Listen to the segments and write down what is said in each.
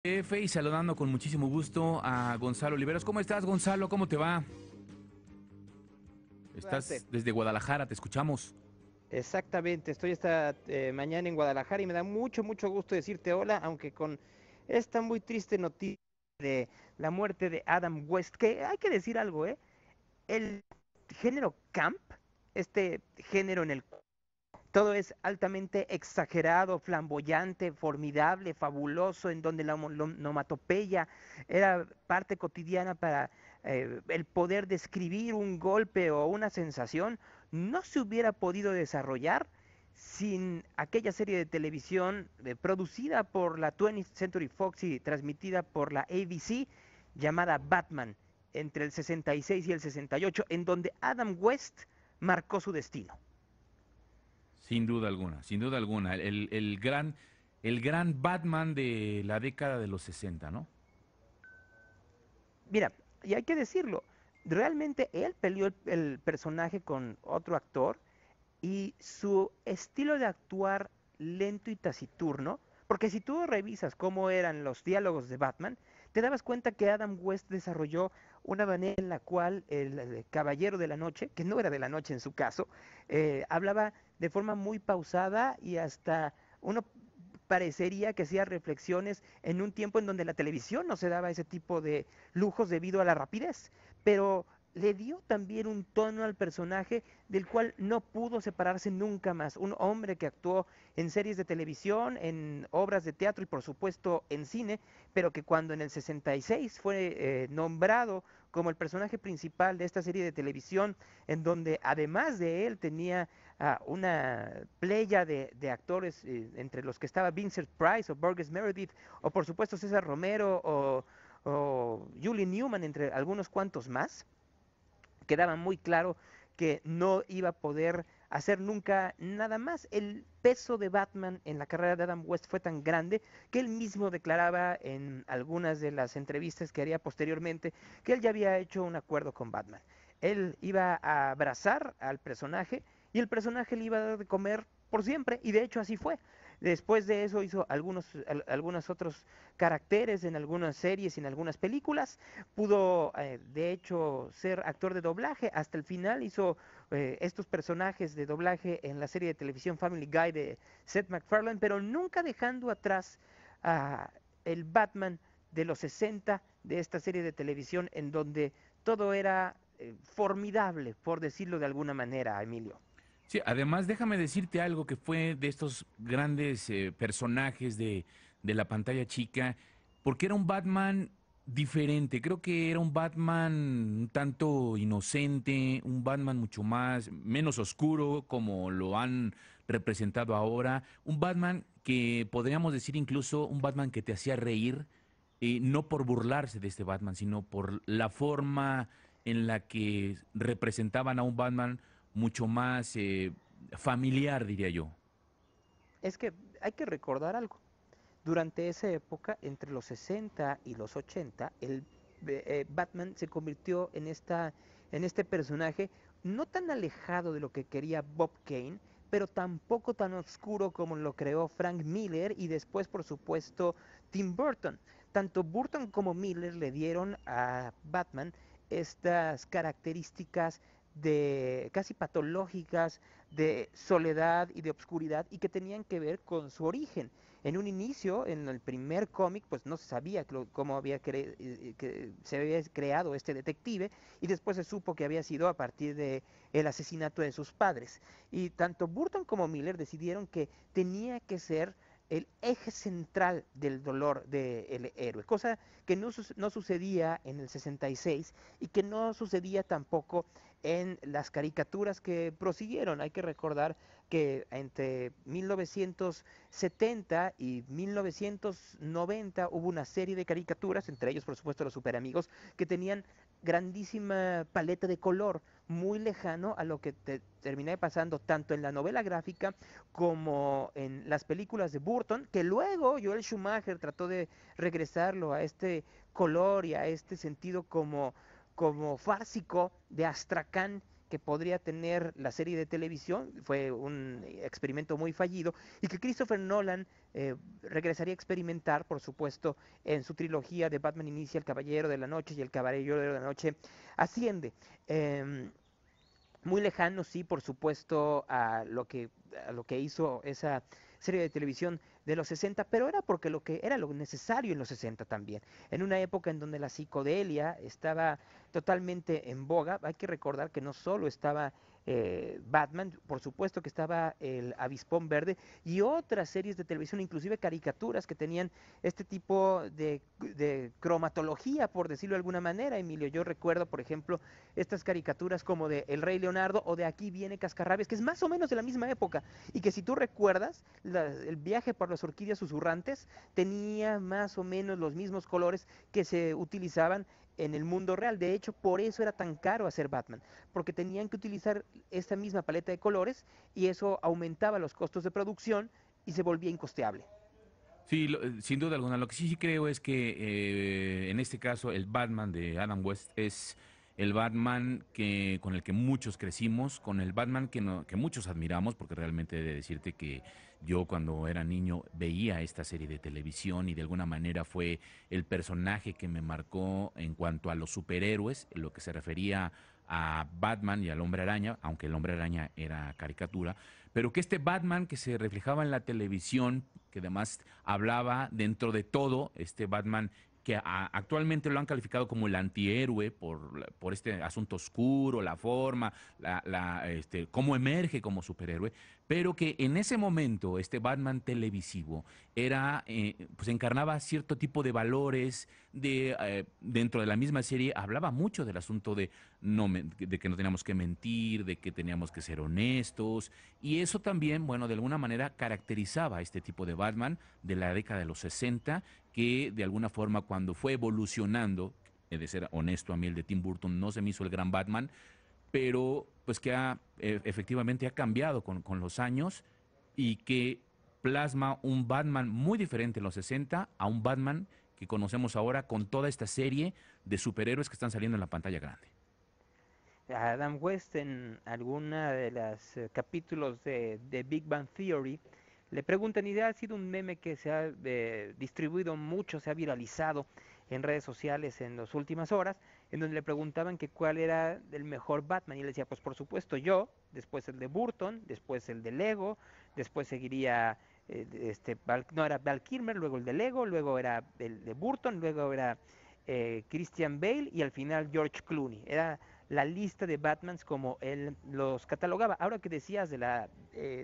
Y saludando con muchísimo gusto a Gonzalo Oliveros. ¿Cómo estás, Gonzalo? ¿Cómo te va? Saludarte. Estás desde Guadalajara, te escuchamos. Exactamente, estoy esta mañana en Guadalajara y me da mucho gusto decirte hola, aunque con esta muy triste noticia de la muerte de Adam West, que hay que decir algo, ¿eh? El género camp, este género en el cual todo es altamente exagerado, flamboyante, formidable, fabuloso, en donde la onomatopeya era parte cotidiana para el poder describir un golpe o una sensación, no se hubiera podido desarrollar sin aquella serie de televisión producida por la 20th Century Fox y transmitida por la ABC llamada Batman entre el 66 y el 68, en donde Adam West marcó su destino. Sin duda alguna, sin duda alguna. El gran Batman de la década de los 60, ¿no? Mira, y hay que decirlo, realmente él peleó el personaje con otro actor y su estilo de actuar lento y taciturno, porque si tú revisas cómo eran los diálogos de Batman, te dabas cuenta que Adam West desarrolló una manera en la cual el Caballero de la Noche, que no era de la noche en su caso, hablaba de forma muy pausada y hasta uno parecería que hacía reflexiones en un tiempo en donde la televisión no se daba ese tipo de lujos debido a la rapidez, pero le dio también un tono al personaje del cual no pudo separarse nunca más. Un hombre que actuó en series de televisión, en obras de teatro y por supuesto en cine, pero que cuando en el 66 fue nombrado como el personaje principal de esta serie de televisión, en donde además de él tenía una playa de actores, entre los que estaba Vincent Price o Burgess Meredith, o por supuesto César Romero o Julie Newman, entre algunos cuantos más, quedaba muy claro que no iba a poder hacer nunca nada más. El peso de Batman en la carrera de Adam West fue tan grande que él mismo declaraba en algunas de las entrevistas que haría posteriormente que él ya había hecho un acuerdo con Batman. Él iba a abrazar al personaje y el personaje le iba a dar de comer por siempre, y de hecho así fue. Después de eso hizo algunos otros caracteres en algunas series y en algunas películas. Pudo, de hecho, ser actor de doblaje. Hasta el final hizo estos personajes de doblaje en la serie de televisión Family Guy de Seth MacFarlane, pero nunca dejando atrás a el Batman de los 60 de esta serie de televisión, en donde todo era formidable, por decirlo de alguna manera, Emilio. Sí, además déjame decirte algo que fue de estos grandes personajes de la pantalla chica, porque era un Batman diferente. Creo que era un Batman un tanto inocente, un Batman mucho más, menos oscuro, como lo han representado ahora. Un Batman que podríamos decir incluso un Batman que te hacía reír, no por burlarse de este Batman, sino por la forma en la que representaban a un Batman mucho más familiar, diría yo. Es que hay que recordar algo. Durante esa época, entre los 60 y los 80, el Batman se convirtió en este personaje no tan alejado de lo que quería Bob Kane, pero tampoco tan oscuro como lo creó Frank Miller y después, por supuesto, Tim Burton. Tanto Burton como Miller le dieron a Batman estas características de casi patológicas de soledad y de obscuridad, y que tenían que ver con su origen. En un inicio, en el primer cómic, pues no se sabía cómo que se había creado este detective, y después se supo que había sido a partir de el asesinato de sus padres. Y tanto Burton como Miller decidieron que tenía que ser el eje central del dolor del héroe, cosa que no sucedía en el 66 y que no sucedía tampoco en las caricaturas que prosiguieron. Hay que recordar que entre 1970 y 1990 hubo una serie de caricaturas, entre ellos por supuesto los Super Amigos, que tenían grandísima paleta de color, muy lejano a lo que terminé pasando tanto en la novela gráfica como en las películas de Burton, que luego Joel Schumacher trató de regresarlo a este color y a este sentido como fársico de Astracán, que podría tener la serie de televisión, fue un experimento muy fallido, y que Christopher Nolan regresaría a experimentar, por supuesto, en su trilogía de Batman Inicia, El Caballero de la Noche y El Caballero de la Noche Asciende. Eh, Muy lejano, sí, por supuesto, a lo que hizo esa serie de televisión de los 60, pero era porque lo que era lo necesario en los 60 también. En una época en donde la psicodelia estaba totalmente en boga, hay que recordar que no solo estaba Batman, por supuesto que estaba el Avispón Verde y otras series de televisión, inclusive caricaturas que tenían este tipo de cromatología, por decirlo de alguna manera, Emilio. Yo recuerdo, por ejemplo, estas caricaturas como de El Rey Leonardo o de Aquí viene Cascarrabias, que es más o menos de la misma época, y que si tú recuerdas, el viaje por las orquídeas susurrantes tenía más o menos los mismos colores que se utilizaban en el mundo real. De hecho, por eso era tan caro hacer Batman, porque tenían que utilizar esta misma paleta de colores y eso aumentaba los costos de producción y se volvía incosteable. Sí, sin duda alguna. Lo que sí creo es que en este caso el Batman de Adam West es el Batman con el que muchos crecimos, con el Batman que muchos admiramos, porque realmente he de decirte que yo cuando era niño veía esta serie de televisión y de alguna manera fue el personaje que me marcó en cuanto a los superhéroes, en lo que se refería a Batman y al Hombre Araña, aunque el Hombre Araña era caricatura, pero que este Batman que se reflejaba en la televisión, que además hablaba dentro de todo, este Batman que actualmente lo han calificado como el antihéroe por este asunto oscuro, la forma, cómo emerge como superhéroe, pero que en ese momento este Batman televisivo pues encarnaba cierto tipo de valores, dentro de la misma serie hablaba mucho del asunto de que no teníamos que mentir, de que teníamos que ser honestos, y eso también, bueno, de alguna manera caracterizaba a este tipo de Batman de la década de los 60, que de alguna forma cuando fue evolucionando, he de ser honesto, a mí el de Tim Burton no se me hizo el gran Batman, pero pues que efectivamente ha cambiado con los años y que plasma un Batman muy diferente en los 60 a un Batman que conocemos ahora con toda esta serie de superhéroes que están saliendo en la pantalla grande. Adam West en alguna de los capítulos de Big Bang Theory le preguntan, y ha sido un meme que se ha distribuido mucho, se ha viralizado en redes sociales en las últimas horas, en donde le preguntaban que cuál era el mejor Batman, y él decía, pues por supuesto yo, después el de Burton, después el de Lego, después seguiría, no era Val Kilmer, luego el de Lego, luego era el de Burton, luego era Christian Bale y al final George Clooney. Era la lista de Batmans como él los catalogaba. Ahora que decías de la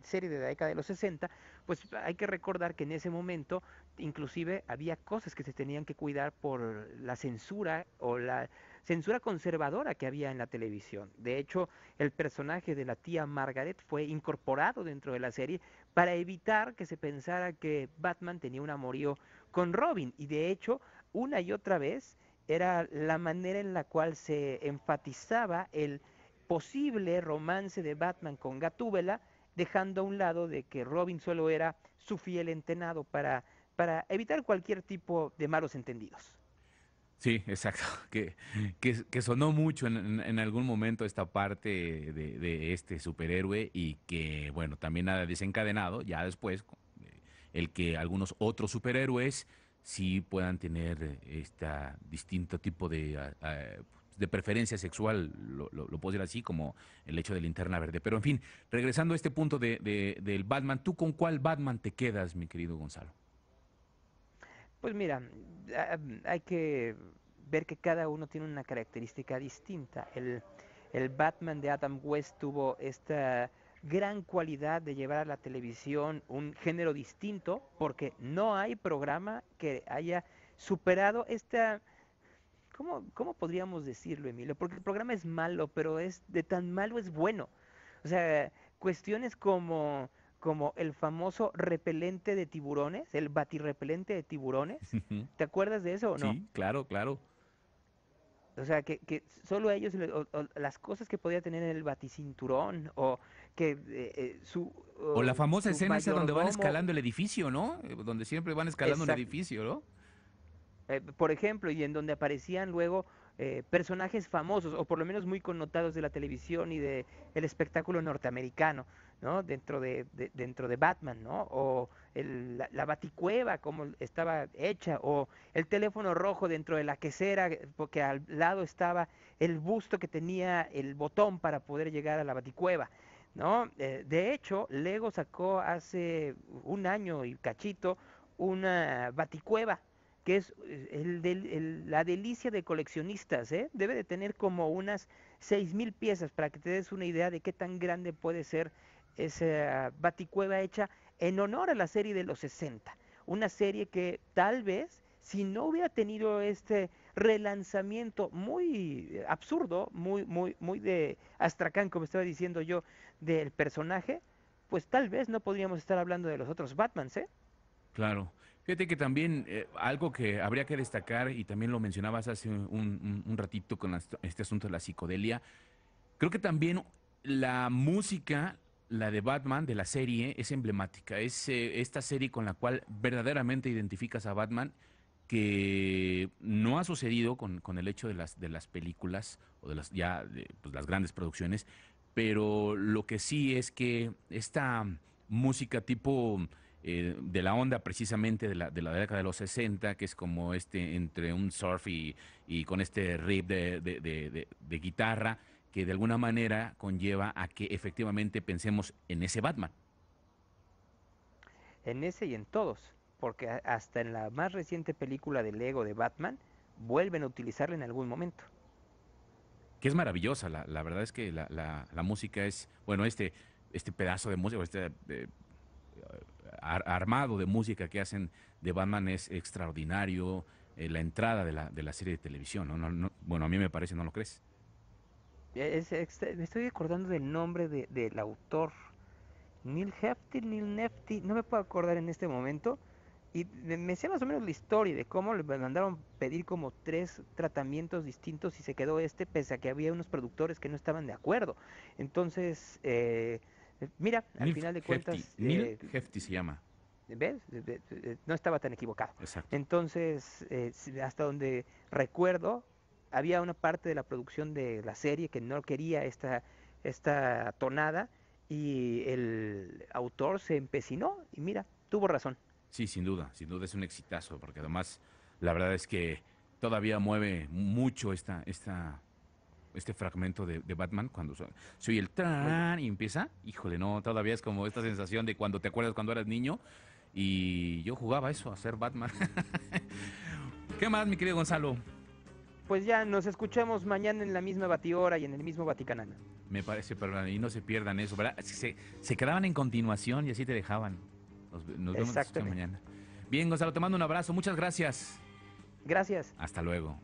serie de la década de los 60, pues hay que recordar que en ese momento inclusive había cosas que se tenían que cuidar por la censura o la censura conservadora que había en la televisión. De hecho, el personaje de la tía Margaret fue incorporado dentro de la serie para evitar que se pensara que Batman tenía un amorío con Robin. Y de hecho, una y otra vez era la manera en la cual se enfatizaba el posible romance de Batman con Gatúbela, dejando a un lado de que Robin solo era su fiel entenado para evitar cualquier tipo de malos entendidos. Sí, exacto. Que sonó mucho en algún momento esta parte de este superhéroe y que, bueno, también ha desencadenado ya después el que algunos otros superhéroes sí puedan tener este distinto tipo de preferencia sexual, lo puedo decir así, como el hecho de Linterna Verde. Pero en fin, regresando a este punto del Batman, ¿tú con cuál Batman te quedas, mi querido Gonzalo? Pues mira, hay que ver que cada uno tiene una característica distinta. El Batman de Adam West tuvo esta gran cualidad de llevar a la televisión un género distinto, porque no hay programa que haya superado esta... ¿Cómo podríamos decirlo, Emilio? Porque el programa es malo, pero es de tan malo es bueno. O sea, cuestiones como el famoso repelente de tiburones, el batirrepelente de tiburones. ¿Te acuerdas de eso o no? Sí, claro, claro. O sea, que solo ellos, o las cosas que podía tener en el baticinturón, o que O la famosa su escena esa donde van mayordomo, escalando el edificio, ¿no? Donde siempre van escalando un exact, edificio, ¿no? Por ejemplo, y en donde aparecían luego personajes famosos, o por lo menos muy connotados de la televisión y de el espectáculo norteamericano, ¿no? Dentro de Batman, ¿no? O la baticueva, como estaba hecha, o el teléfono rojo dentro de la quesera, porque al lado estaba el busto que tenía el botón para poder llegar a la baticueva, ¿no? De hecho, Lego sacó hace un año y cachito una baticueva que es la delicia de coleccionistas, ¿eh? Debe de tener como unas 6,000 piezas para que te des una idea de qué tan grande puede ser esa baticueva hecha en honor a la serie de los 60. Una serie que tal vez, si no hubiera tenido este relanzamiento muy absurdo, muy de Astracán, como estaba diciendo yo, del personaje, pues tal vez no podríamos estar hablando de los otros Batmans, ¿eh? Claro. Fíjate que también algo que habría que destacar, y también lo mencionabas hace un ratito con este asunto de la psicodelia, creo que también la música, la de Batman, de la serie, es emblemática. Es esta serie con la cual verdaderamente identificas a Batman, que no ha sucedido con el hecho de las películas o de las pues, las grandes producciones, pero lo que sí es que esta música tipo de la onda precisamente de la década de los 60, que es como entre un surf y con este riff de guitarra, que de alguna manera conlleva a que efectivamente pensemos en ese Batman. En ese y en todos, porque hasta en la más reciente película de Lego de Batman vuelven a utilizarla en algún momento. Que es maravillosa. La verdad es que la música es, bueno, este pedazo de música, armado de música que hacen de Batman es extraordinario. La entrada de la serie de televisión, ¿no? Bueno, a mí me parece, ¿no lo crees? Me estoy acordando del nombre del autor, Neil Nefti, no me puedo acordar en este momento. Y me sé más o menos la historia de cómo le mandaron pedir como 3 tratamientos distintos y se quedó este, pese a que había unos productores que no estaban de acuerdo. Entonces, mira, al final de cuentas, Neil Hefti se llama. ¿ves? No estaba tan equivocado. Exacto. Entonces, hasta donde recuerdo, había una parte de la producción de la serie que no quería esta tonada y el autor se empecinó y mira, tuvo razón. Sí, sin duda es un exitazo, porque además la verdad es que todavía mueve mucho este fragmento de Batman cuando se oye el Muy bien. tran y empieza. Híjole, no, todavía es como esta sensación de cuando te acuerdas cuando eras niño y yo jugaba eso, a ser Batman. ¿Qué más, mi querido Gonzalo? Pues ya nos escuchamos mañana en la misma batihora y en el mismo Vaticanal. Me parece, pero y no se pierdan eso, ¿verdad? Se quedaban en continuación y así te dejaban. Nos vemos Exactamente. mañana. Bien, Gonzalo, te mando un abrazo. Muchas gracias. Gracias. Hasta luego.